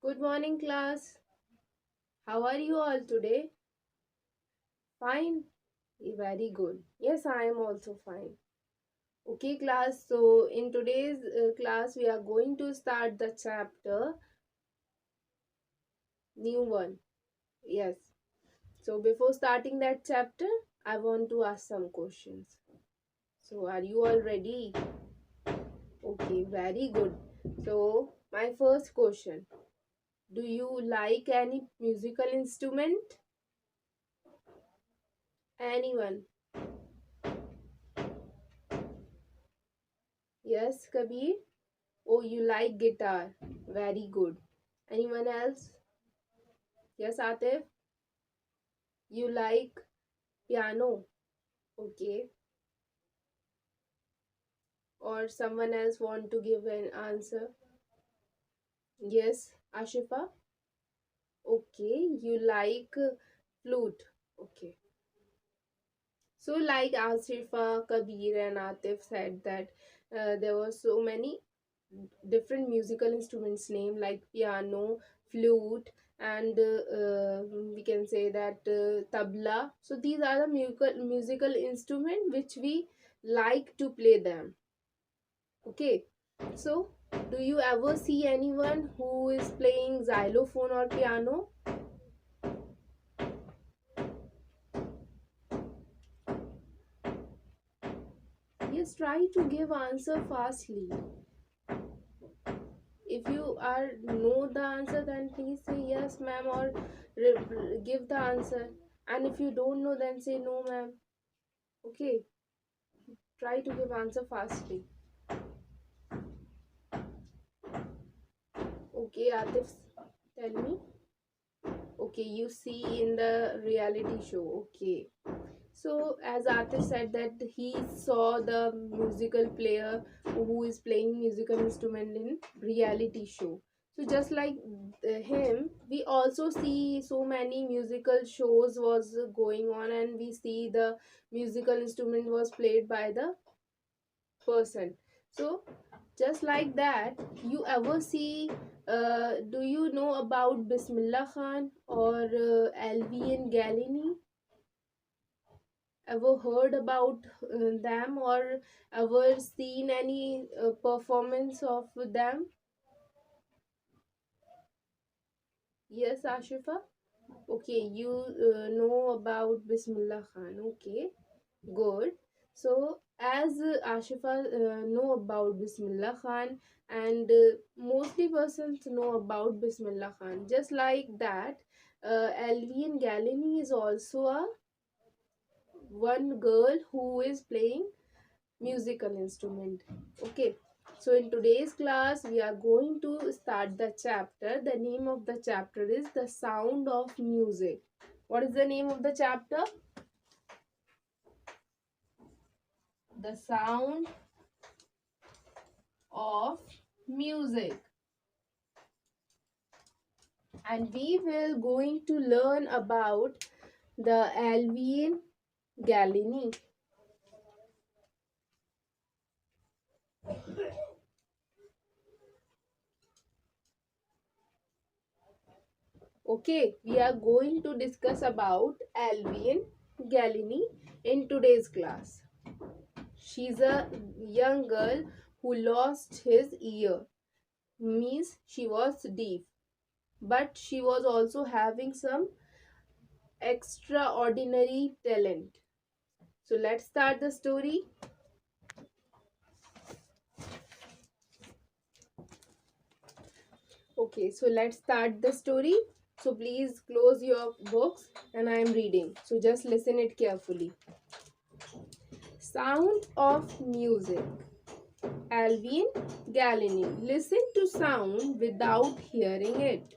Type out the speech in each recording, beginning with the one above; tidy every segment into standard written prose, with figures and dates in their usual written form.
Good morning, class. How are you all today? Fine? Very good. Yes, I am also fine. Okay, class. So, in today's class, we are going to start the chapter, new one. Yes. So, before starting that chapter, I want to ask some questions. So, are you all ready? Okay, very good. So, my first question. Do you like any musical instrument? Anyone? Yes, Kabir? Oh, you like guitar. Very good. Anyone else? Yes, Atif? You like piano. Okay. Or someone else want to give an answer? Yes, Ashifa? Okay. You like flute. Okay. So, like Ashifa, Kabir, and Atif said that there were so many different musical instruments named like piano, flute, and we can say that tabla. So these are the musical instrument which we like to play them. Okay, so do you ever see anyone who is playing xylophone or piano? Yes, try to give answer fastly. If you are know the answer, then please say yes, ma'am, or give the answer. And if you don't know, then say no, ma'am. Okay, try to give answer fastly. Okay, Atif, tell me. Okay, you see in the reality show. Okay. So, as Atif said that he saw the musical player who is playing musical instrument in reality show. So, just like him, we also see so many musical shows was going on, and we see the musical instrument was played by the person. So, just like that, you ever see? Do you know about Bismillah Khan or Alvin Galini? Ever heard about them or ever seen any performance of them? Yes, Ashifa. Okay, you know about Bismillah Khan. Okay, good. So, as Ashifa know about Bismillah Khan, and mostly persons know about Bismillah Khan, just like that, Alvin Galini is also a one girl who is playing musical instrument. Okay, so in today's class we are going to start the chapter. The name of the chapter is the sound of music. What is the name of the chapter? The sound of music. And we will going to learn about the Alvin Galini. Okay, we are going to discuss about Alvin Galini in today's class. She's a young girl who lost his ear. Means she was deaf, but she was also having some extraordinary talent. So let's start the story. Okay, so let's start the story. So please close your books and I am reading. So just listen it carefully. Sound of music. Alvin Galini. Listen to sound without hearing it.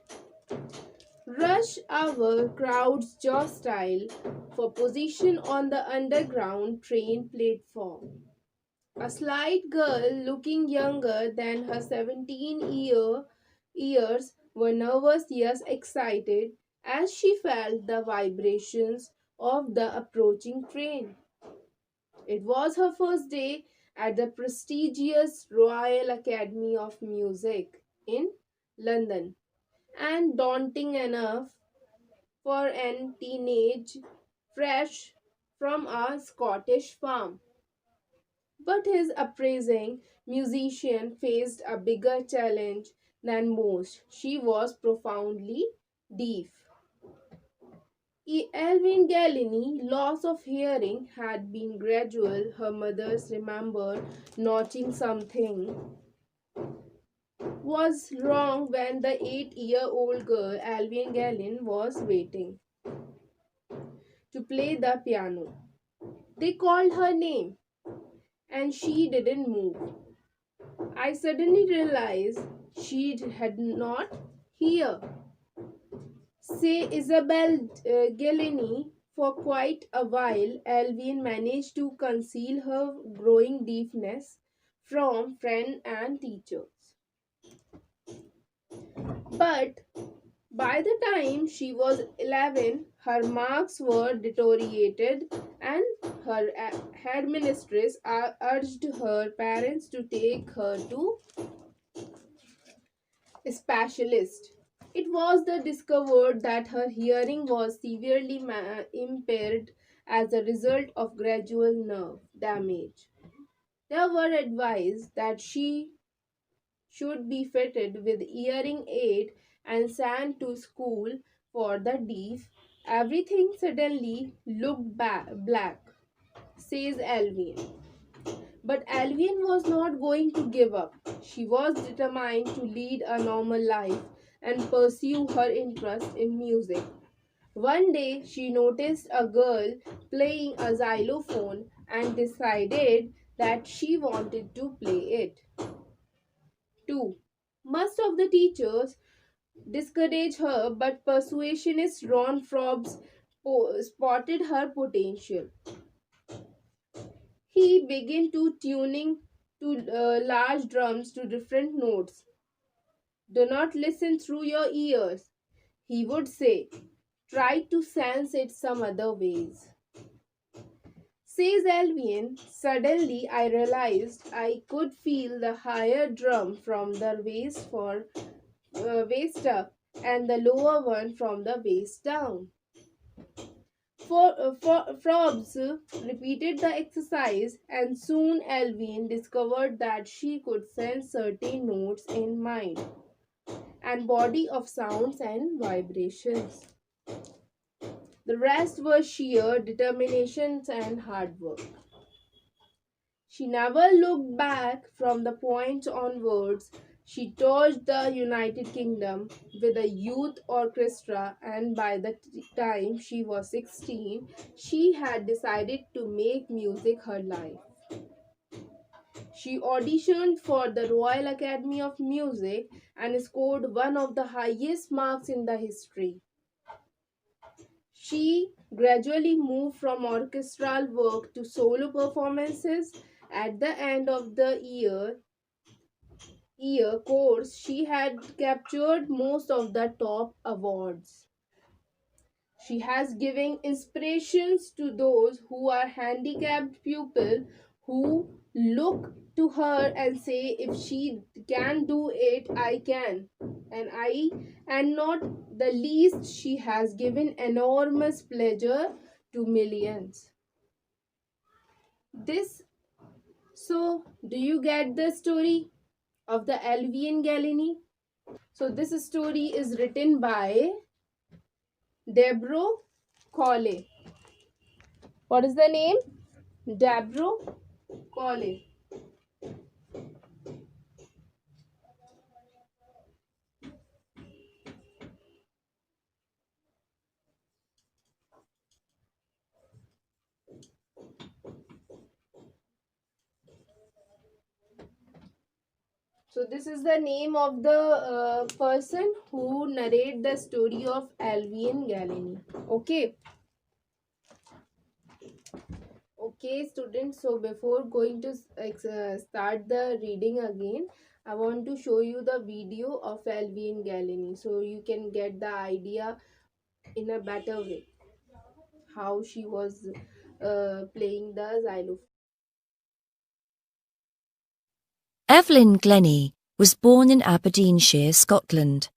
Rush hour crowds jostile for position on the underground train platform. A slight girl looking younger than her 17 years were nervous yet excited as she felt the vibrations of the approaching train. It was her first day at the prestigious Royal Academy of Music in London. and daunting enough for an teenage fresh from a Scottish farm. But his appraising musician faced a bigger challenge than most. She was profoundly deaf. Elvin Gallini, loss of hearing had been gradual. Her mother's remembered noting something was wrong when the 8-year-old girl Alvin Gallin was waiting to play the piano. They called her name and she didn't move. I suddenly realized she had not here. Say Isabel Gellini, for quite a while, Alvin managed to conceal her growing deafness from friends and teachers. But by the time she was 11, her marks were deteriorated, and her headmistress urged her parents to take her to a specialist. It was the discovered that her hearing was severely impaired as a result of gradual nerve damage. They were advised that she should be fitted with hearing aid and sent to school for the deaf. Everything suddenly looked black, says Alvin. But Alvin was not going to give up. She was determined to lead a normal life and pursue her interest in music. One day, she noticed a girl playing a xylophone and decided that she wanted to play it too. Most of the teachers discouraged her, but persuasionist Ron Forbes spotted her potential. He began to tuning to large drums to different notes. Do not listen through your ears, he would say. Try to sense it some other ways. Says Alvin, suddenly I realized I could feel the higher drum from the waist up and the lower one from the waist down. Frobs repeated the exercise, and soon Alvin discovered that she could sense certain notes in mind and body of sounds and vibrations. The rest were sheer determination and hard work. She never looked back from the point onwards. She toured the United Kingdom with a youth orchestra, and by the time she was 16, she had decided to make music her life. She auditioned for the Royal Academy of Music and scored one of the highest marks in the history. She gradually moved from orchestral work to solo performances. At the end of the year course, she had captured most of the top awards. She has given inspirations to those who are handicapped pupils who look to her and say, if she can do it, I can. And not the least, she has given enormous pleasure to millions. This, so do you get the story of the Alvian Galini? So this story is written by Debro Colley. What is the name? Debro Colley. So this is the name of the person who narrate the story of Alvian Galini. Okay. Okay, students. So before going to start the reading again, I want to show you the video of Alvian Galini, so you can get the idea in a better way how she was playing the xylophone. Evelyn Glennie was born in Aberdeenshire, Scotland.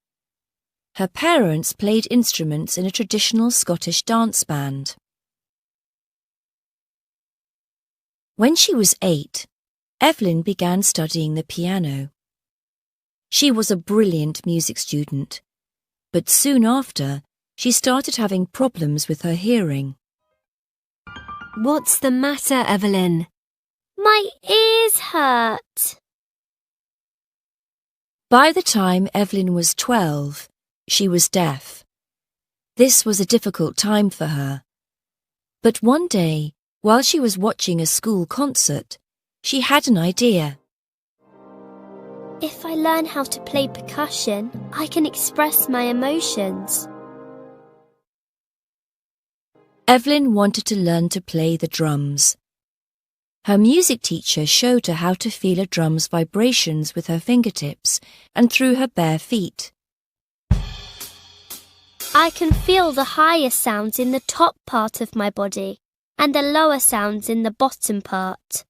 Her parents played instruments in a traditional Scottish dance band. When she was 8, Evelyn began studying the piano. She was a brilliant music student, but soon after, she started having problems with her hearing. What's the matter, Evelyn? My ears hurt. By the time Evelyn was 12, she was deaf. This was a difficult time for her. But one day, while she was watching a school concert, she had an idea. If I learn how to play percussion, I can express my emotions. Evelyn wanted to learn to play the drums. Her music teacher showed her how to feel a drum's vibrations with her fingertips and through her bare feet. I can feel the higher sounds in the top part of my body and the lower sounds in the bottom part.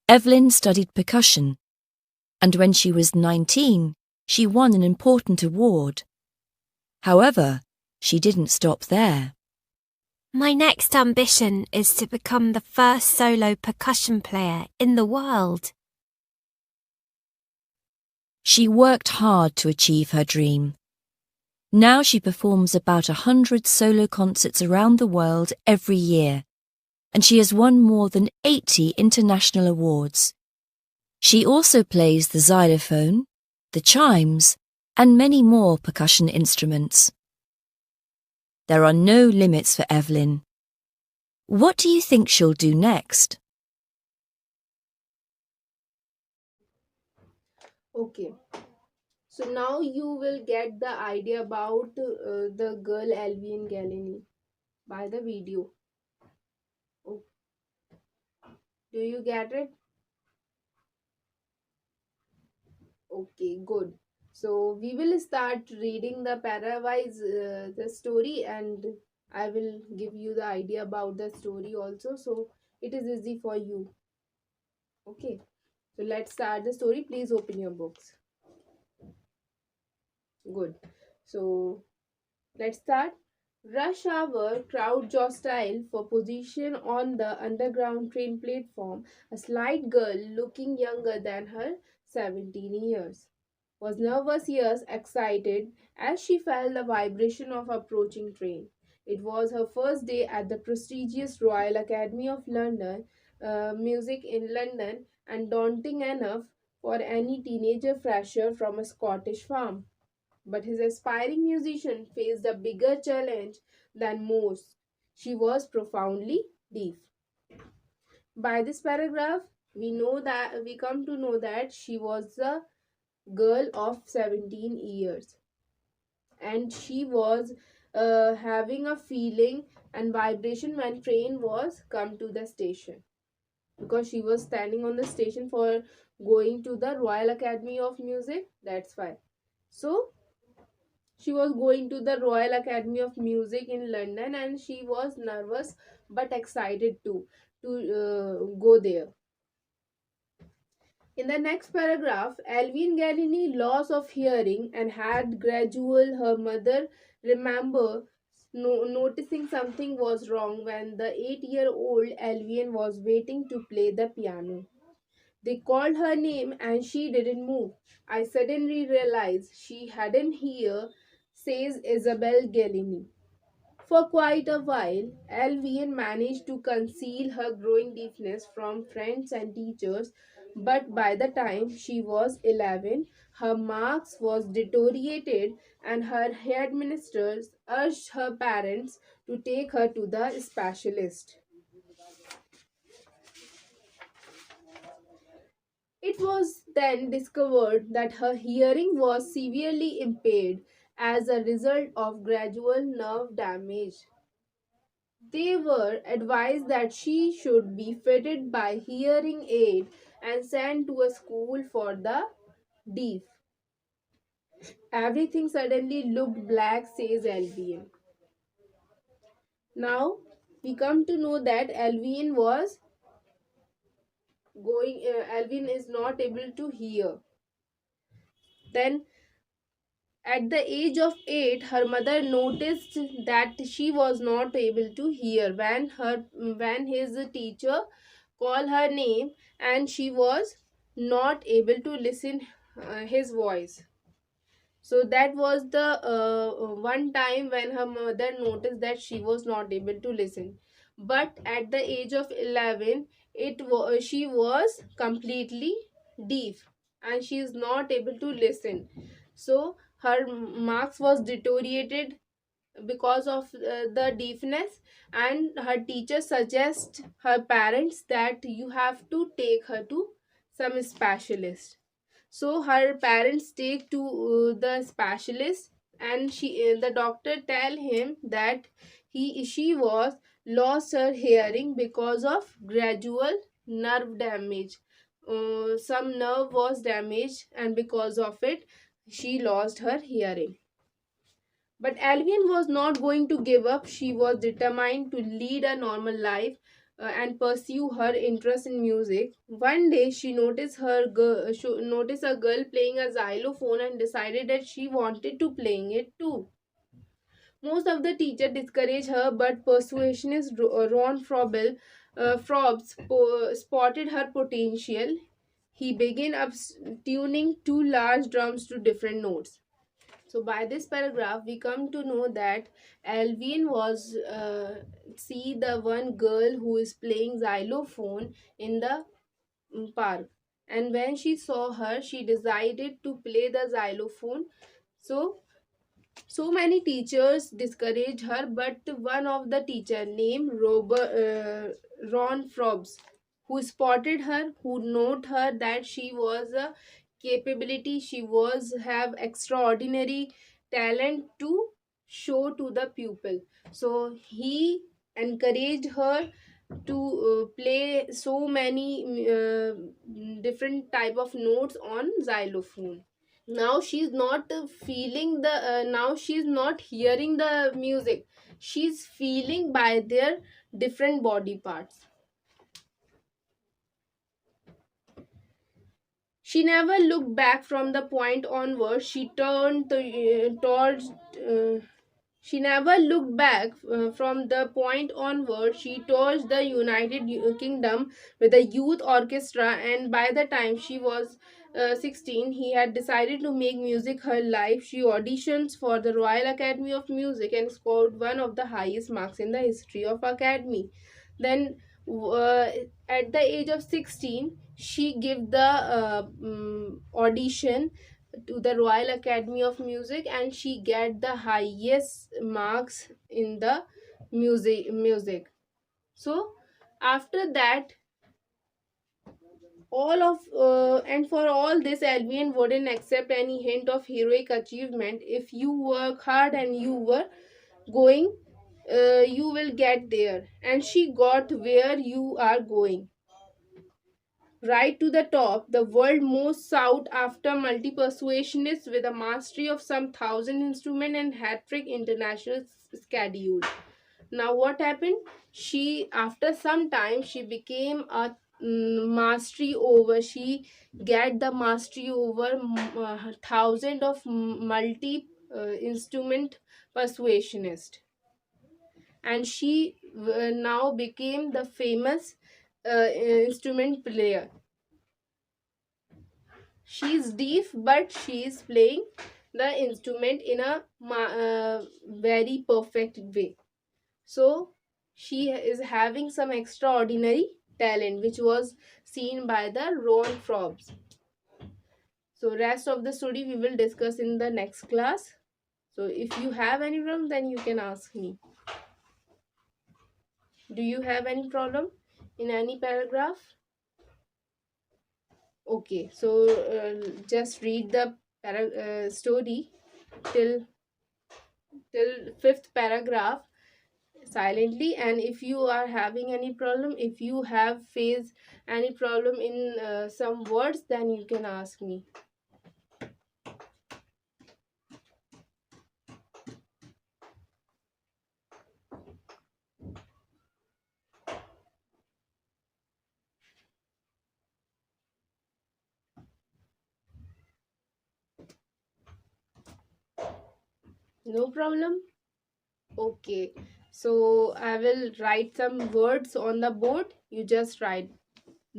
Evelyn studied percussion, and when she was 19, she won an important award. However, she didn't stop there. My next ambition is to become the first solo percussion player in the world. She worked hard to achieve her dream. Now she performs about 100 solo concerts around the world every year, and she has won more than 80 international awards. She also plays the xylophone, the chimes, and many more percussion instruments. There are no limits for Evelyn. What do you think she'll do next? Okay. So now you will get the idea about the girl Alvin Galini by the video. Oh, do you get it? Okay, good. So we will start reading the parawise the story, and I will give you the idea about the story also, so it is easy for you. Okay. So let's start the story. Please open your books. Good. So let's start. Rush hour crowd jostile for position on the underground train platform. A slight girl looking younger than her 17 years was nervous yet excited as she felt the vibration of approaching train. It was her first day at the prestigious Royal Academy of London, Music in London, and daunting enough for any teenager fresher from a Scottish farm. But his aspiring musician faced a bigger challenge than most. She was profoundly deaf. By this paragraph, we come to know that she was a girl of 17 years, and she was having a feeling and vibration when train was come to the station, because she was standing on the station for going to the Royal Academy of Music. That's why. So she was going to the Royal Academy of Music in London, and she was nervous but excited too to go there. In the next paragraph, Alvin Galini loss of hearing and had gradual. Her mother remember noticing something was wrong when the 8-year-old Alvin was waiting to play the piano. They called her name and she didn't move. I suddenly realized she hadn't heard, says Isabel Gellini. For quite a while, Alvian managed to conceal her growing deafness from friends and teachers, but by the time she was 11, her marks was deteriorated and her headmisters urged her parents to take her to the specialist. It was then discovered that her hearing was severely impaired as a result of gradual nerve damage. They were advised that she should be fitted by hearing aid and sent to a school for the deaf. Everything suddenly looked black, says Albion. Now we come to know that Alvin is not able to hear. Then At the age of 8, her mother noticed that she was not able to hear when his teacher called her name, and she was not able to listen his voice. So that was the one time when her mother noticed that she was not able to listen. But at the age of 11, she was completely deaf, and she is not able to listen. So her marks was deteriorated because of the deafness, and her teacher suggest her parents that you have to take her to some specialist. So her parents take to the specialist, and the doctor tell him that she was lost her hearing because of gradual nerve damage. Some nerve was damaged, and because of it she lost her hearing. But Alvian was not going to give up. She was determined to lead a normal life and pursue her interest in music. One day, she noticed a girl playing a xylophone and decided that she wanted to playing it too. Most of the teacher discouraged her, but persuasionist Ron Frobs spotted her potential. He began tuning two large drums to different notes. So by this paragraph, we come to know that Alvin was see the one girl who is playing xylophone in the park, and when she saw her, she decided to play the xylophone. So many teachers discouraged her, but one of the teacher named Ron Frobs, who spotted her, who noted her that she was a capability, she was have extraordinary talent to show to the pupil. So he encouraged her to play so many different type of notes on xylophone. Now she's not feeling the now she's not hearing the music, she's feeling by their different body parts. She never looked back from the point onward. She never looked back from the point onward. She toured the United Kingdom with a youth orchestra, and by the time she was 16, he had decided to make music her life. She auditioned for the Royal Academy of Music and scored one of the highest marks in the history of Academy. Then, uh, at the age of 16, she gave the audition to the Royal Academy of Music, and she get the highest marks in the music. So after that, all of and for all this, Albion wouldn't accept any hint of heroic achievement. If you work hard and you were going, you will get there. And she got where you are going, right to the top, the world most sought after multi-persuasionist with a mastery of some thousand instrument and hat-trick international schedule. Now what happened? She, after some time, she became a mastery over. She get the mastery over thousand of multi instrument persuasionist, and she now became the famous instrument player. She's deaf, but she's playing the instrument in a very perfect way. So she is having some extraordinary talent, which was seen by the Ron Frobs. So rest of the story we will discuss in the next class. So if you have any problem, then you can ask me. Do you have any problem in any paragraph? Okay, so just read the story till fifth paragraph silently, and if you are having any problem, if you have faced any problem in some words, then you can ask me. No problem. Okay. So I will write some words on the board. You just write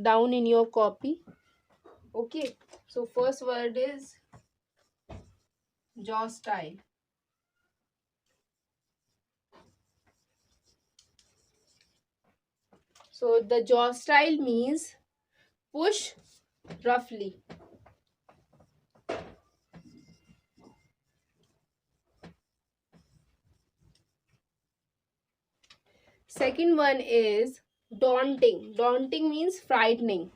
down in your copy. Okay. So first word is jaw style. So the jaw style means push roughly. Second one is daunting. Daunting means frightening.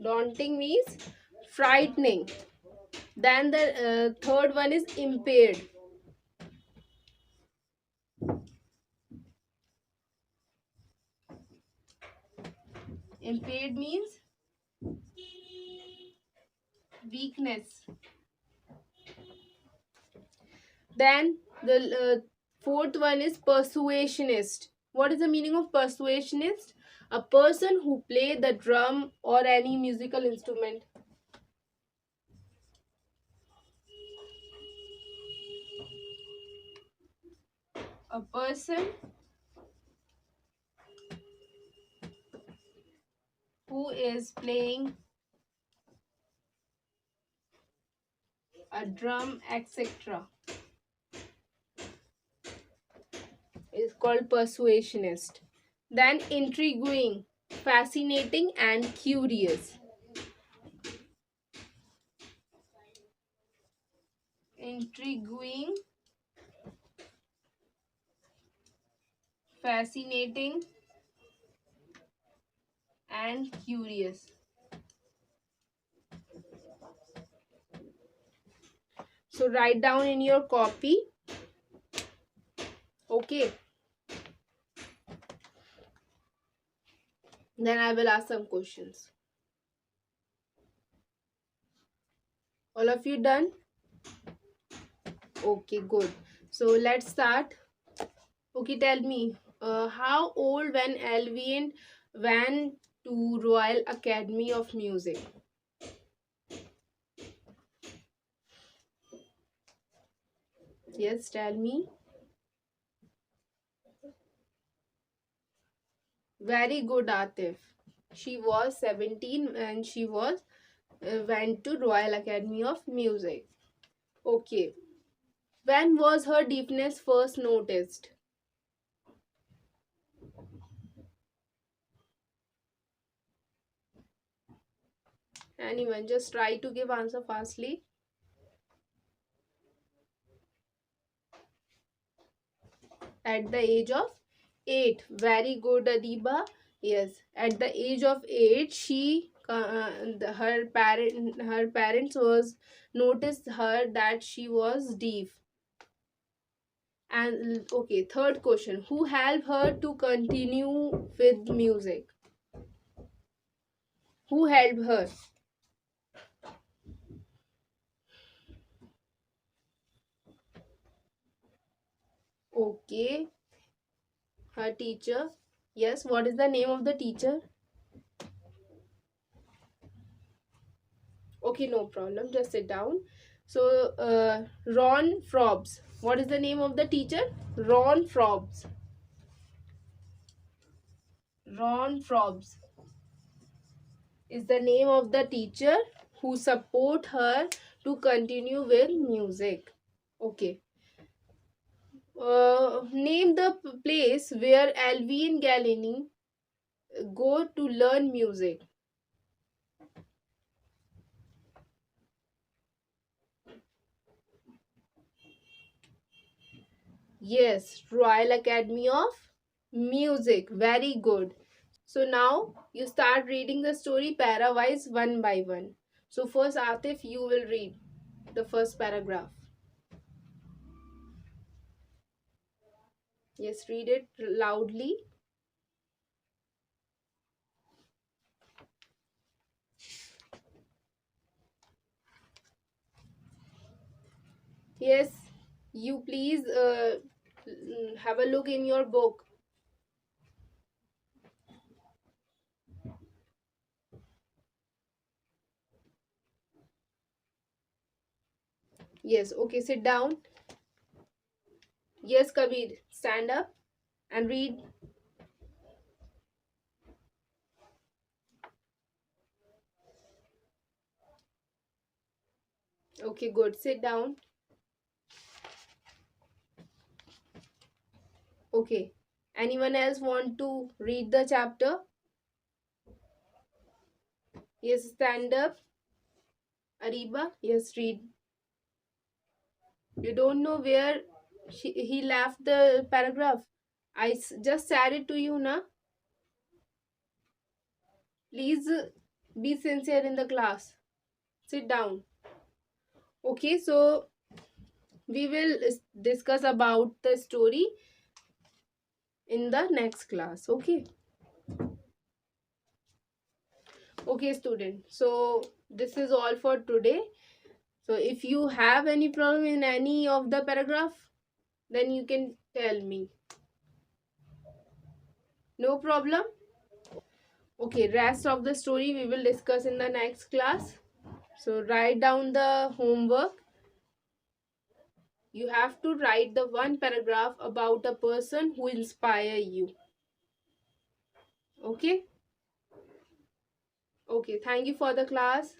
Daunting means frightening. Then the third one is impaired. Impaired means weakness. Then the fourth one is persuasionist. What is the meaning of persuasionist? A person who play the drum or any musical instrument. A person who is playing a drum, etc., is called persuasionist. Then intriguing, fascinating, and curious. Intriguing, fascinating, and curious. So write down in your copy. Okay. Then I will ask some questions. All of you done? Okay, good. So let's start. Okay, tell me, how old when Alvin went to Royal Academy of Music? Yes, tell me. Very good, Atif. She was 17 and she was went to Royal Academy of Music. Okay. When was her deafness first noticed? Anyone, just try to give answer fastly. At the age of 8. Very good, Adiba. Yes, at the age of 8, her parents was noticed her that she was deaf. And okay, third question, who helped her to continue with music? Who helped her? Okay, her teacher. Yes, what is the name of the teacher? Okay, no problem. Just sit down. So, Ron Frobs. What is the name of the teacher? Ron Frobs. Ron Frobs is the name of the teacher who support her to continue with music. Okay. Name the place where Alvin Galini go to learn music. Yes, Royal Academy of Music. Very good. So now you start reading the story para-wise one by one. So first, Atif, you will read the first paragraph. Yes, read it loudly. Yes, you please Have a look in your book. Yes, okay, sit down. Yes, Kabir, stand up and read. Okay, good. Sit down. Okay. Anyone else want to read the chapter? Yes, stand up. Ariba, yes, read. You don't know where he left the paragraph. Just said it to you, na. Please be sincere in the class. Sit down. Okay, so we will discuss about the story in the next class. Okay. Okay, student. So this is all for today. So if you have any problem in any of the paragraph, then you can tell me. No problem. Okay, rest of the story we will discuss in the next class. So write down the homework. You have to write the one paragraph about a person who inspire you. Okay? Okay, thank you for the class.